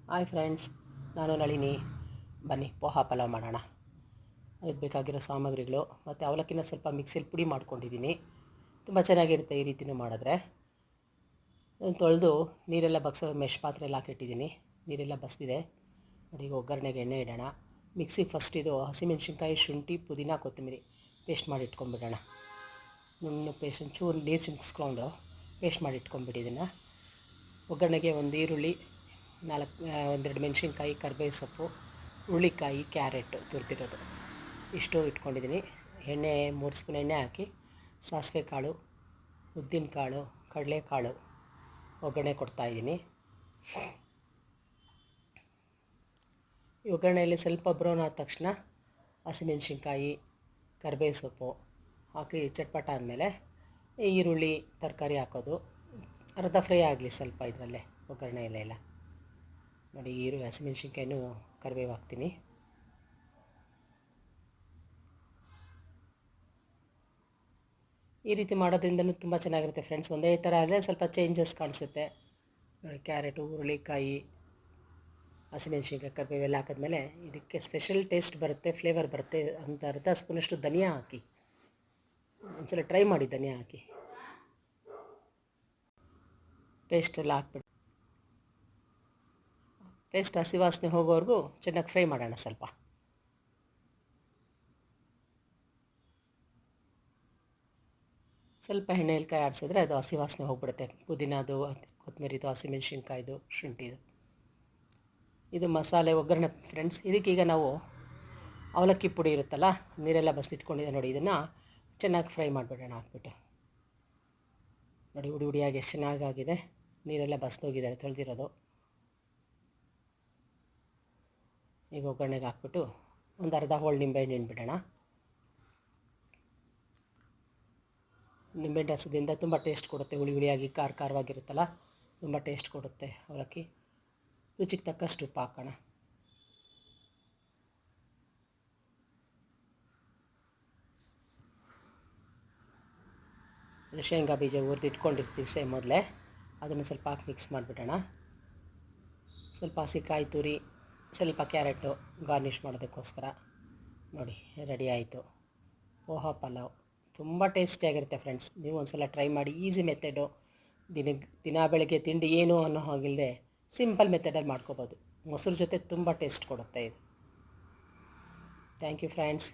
Hi friends, ನಾನು ನಳಿನಿ. ಬನ್ನಿ ಪೋಹ ಪಲಾವ್ ಮಾಡೋಣ. ಅದಕ್ಕೆ ಬೇಕಾಗಿರೋ ಸಾಮಗ್ರಿಗಳು ಮತ್ತು ಅವಲಕ್ಕಿನ ಸ್ವಲ್ಪ ಮಿಕ್ಸಿಲಿ ಪುಡಿ ಮಾಡ್ಕೊಂಡಿದ್ದೀನಿ. ತುಂಬ ಚೆನ್ನಾಗಿರುತ್ತೆ ಈ ರೀತಿಯೂ ಮಾಡಿದ್ರೆ. ತೊಳೆದು ನೀರೆಲ್ಲ ಬಗ್ಸೋ ಮೆಶ್ ಪಾತ್ರೆಯಲ್ಲಿ ಹಾಕಿಟ್ಟಿದ್ದೀನಿ. ನೀರೆಲ್ಲ ಬಸ್ತಿದೆ ನೋಡಿ. ಈಗ ಒಗ್ಗರಣೆಗೆ ಎಣ್ಣೆ ಇಡೋಣ. ಮಿಕ್ಸಿಗೆ ಫಸ್ಟ್ ಇದು ಹಸಿಮೆಣ್ಸಿನ್ಕಾಯಿ, ಶುಂಠಿ, ಪುದೀನ, ಕೊತ್ತಂಬರಿ ಪೇಸ್ಟ್ ಮಾಡಿ ಇಟ್ಕೊಂಡ್ಬಿಡೋಣ. ನುಣ್ಣಗೆ ಪೇಸ್ಟ್ ಚೂರು ನೀರು ಚಿಮ್ಸ್ಕೊಂಡು ಪೇಸ್ಟ್ ಮಾಡಿ ಇಟ್ಕೊಂಡ್ಬಿಡಿ. ಇದನ್ನು ಒಗ್ಗರಣೆಗೆ ಒಂದು ಈರುಳ್ಳಿ, ಒಂದೆರಡು ಮೆಣಸಿನ್ಕಾಯಿ, ಕರಿಬೇವು ಸೊಪ್ಪು, ಹುರುಳಿಕಾಯಿ, ಕ್ಯಾರೆಟು ತುರಿದಿರೋದು ಇಷ್ಟು ಇಟ್ಕೊಂಡಿದ್ದೀನಿ. ಎಣ್ಣೆ 3 ಸ್ಪೂನ್ ಎಣ್ಣೆ ಹಾಕಿ ಸಾಸಿವೆ ಕಾಳು, ಉದ್ದಿನ ಕಾಳು, ಕಡಲೆಕಾಳು ಒಗ್ಗರಣೆ ಕೊಡ್ತಾಯಿದ್ದೀನಿ. ಈ ಒಗ್ಗರಣೆಯಲ್ಲಿ ಸ್ವಲ್ಪ ಬ್ರೌನ್ ಆದ ತಕ್ಷಣ ಹಸಿಮೆಣ್ಸಿನ್ಕಾಯಿ, ಕರಿಬೇವು ಸೊಪ್ಪು ಹಾಕಿ ಚಟ್ಪಟ ಆದಮೇಲೆ ಈರುಳ್ಳಿ, ತರಕಾರಿ ಹಾಕೋದು. ಅರ್ಧ ಫ್ರೈ ಆಗಲಿ ಸ್ವಲ್ಪ ಇದರಲ್ಲೇ ಒಗ್ಗರಣೆಯಲ್ಲೆಲ್ಲ ನೋಡಿ. ಹಸಿಮೆಣ್ಸಿನ್ಕಾಯಿನೂ ಕರಿಬೇವು ಹಾಕ್ತೀನಿ. ಈ ರೀತಿ ಮಾಡೋದ್ರಿಂದನೂ ತುಂಬ ಚೆನ್ನಾಗಿರುತ್ತೆ ಫ್ರೆಂಡ್ಸ್. ಒಂದೇ ಥರ ಆದರೆ ಸ್ವಲ್ಪ ಚೇಂಜಸ್ ಕಾಣಿಸುತ್ತೆ ನೋಡಿ. ಕ್ಯಾರೆಟು, ಹುರುಳಿಕಾಯಿ, ಹಸಿಮೆಣ್ಸಿನ್ಕಾಯಿ, ಕರಿಬೇವು ಎಲ್ಲ ಹಾಕಿದ್ಮೇಲೆ ಇದಕ್ಕೆ ಸ್ಪೆಷಲ್ ಟೇಸ್ಟ್ ಬರುತ್ತೆ, ಫ್ಲೇವರ್ ಬರುತ್ತೆ. ಒಂದು ಅರ್ಧ ಸ್ಪೂನಷ್ಟು ಧನಿಯಾ ಹಾಕಿ, ಒಂದ್ಸಲ ಟ್ರೈ ಮಾಡಿ. ಧನಿಯಾ ಹಾಕಿ ಪೇಸ್ಟೆಲ್ಲ ಹಾಕ್ಬಿಟ್ಟು ಪೇಸ್ಟ್ ಹಸಿ ವಾಸನೆ ಹೋಗೋವರೆಗೂ ಚೆನ್ನಾಗಿ ಫ್ರೈ ಮಾಡೋಣ. ಸ್ವಲ್ಪ ಎಣ್ಣೆಯಲ್ಲಿ ಕಾಯಿ ಆಡಿಸಿದ್ರೆ ಅದು ಹಸಿ ವಾಸನೆ ಹೋಗ್ಬಿಡುತ್ತೆ. ಪುದೀನದು, ಕೊತ್ತಂಬರಿದು, ಹಸಿಮೆಣ್ಸಿನ್ಕಾಯ್ದು, ಶುಂಠಿದು ಇದು ಮಸಾಲೆ ಒಗ್ಗರಣೆ ಫ್ರೆಂಡ್ಸ್. ಇದಕ್ಕೀಗ ನಾವು ಅವಲಕ್ಕಿ ಪುಡಿ ಇರುತ್ತಲ್ಲ, ನೀರೆಲ್ಲ ಬಸಿಟ್ಕೊಂಡಿದೆ ನೋಡಿ. ಇದನ್ನು ಚೆನ್ನಾಗಿ ಫ್ರೈ ಮಾಡಿಬಿಡೋಣ ಹಾಕ್ಬಿಟ್ಟು ನೋಡಿ. ಹುಡಿ ಹುಡಿಯಾಗಿ ಎಷ್ಟು ಚೆನ್ನಾಗಾಗಿದೆ. ನೀರೆಲ್ಲ ಬಸ್ದೋಗಿದೆ ತೊಳೆದಿರೋದು. ಈಗ ಒಗ್ಗರಣೆಗೆ ಹಾಕ್ಬಿಟ್ಟು ಒಂದು ಅರ್ಧ ಹೋಳು ನಿಂಬೆಹಣ್ಣು ಹಿಂಡ್ಬಿಡೋಣ. ನಿಂಬೆಹಣ್ಣು ರಸದಿಂದ ತುಂಬ ಟೇಸ್ಟ್ ಕೊಡುತ್ತೆ. ಹುಳಿ ಹುಳಿಯಾಗಿ ಖಾರವಾಗಿರುತ್ತಲ್ಲ, ತುಂಬ ಟೇಸ್ಟ್ ಕೊಡುತ್ತೆ ಅವಲಕ್ಕಿ. ರುಚಿಗೆ ತಕ್ಕಷ್ಟು ಉಪ್ಪು ಹಾಕೋಣ. ಇದು ಶೇಂಗಾ ಬೀಜ ಹುರಿದಿಟ್ಕೊಂಡಿರ್ತೀವಿ ಮೊದಲೇ, ಅದನ್ನು ಸ್ವಲ್ಪ ಹಾಕಿ ಮಿಕ್ಸ್ ಮಾಡಿಬಿಡೋಣ. ಸ್ವಲ್ಪ ಹಸಿ ಕಾಯಿ ತುರಿ, ಸ್ವಲ್ಪ ಕ್ಯಾರೆಟು ಗಾರ್ನಿಷ್ ಮಾಡೋದಕ್ಕೋಸ್ಕರ ನೋಡಿ. ರೆಡಿ ಆಯಿತು ಪೋಹ ಪಲಾವ್. ತುಂಬ ಟೇಸ್ಟಿಯಾಗಿರುತ್ತೆ ಫ್ರೆಂಡ್ಸ್. ನೀವು ಒಂದು ಸಲ ಟ್ರೈ ಮಾಡಿ. Easy method. ದಿನ ಬೆಳಗ್ಗೆ ತಿಂಡಿ ಏನು ಅನ್ನೋ ಹಾಗಿಲ್ಲದೆ ಸಿಂಪಲ್ ಮೆಥಡಲ್ಲಿ ಮಾಡ್ಕೋಬೋದು. ಮೊಸರು ಜೊತೆ ತುಂಬ ಟೇಸ್ಟ್ ಕೊಡುತ್ತೆ ಇದು. Thank you friends.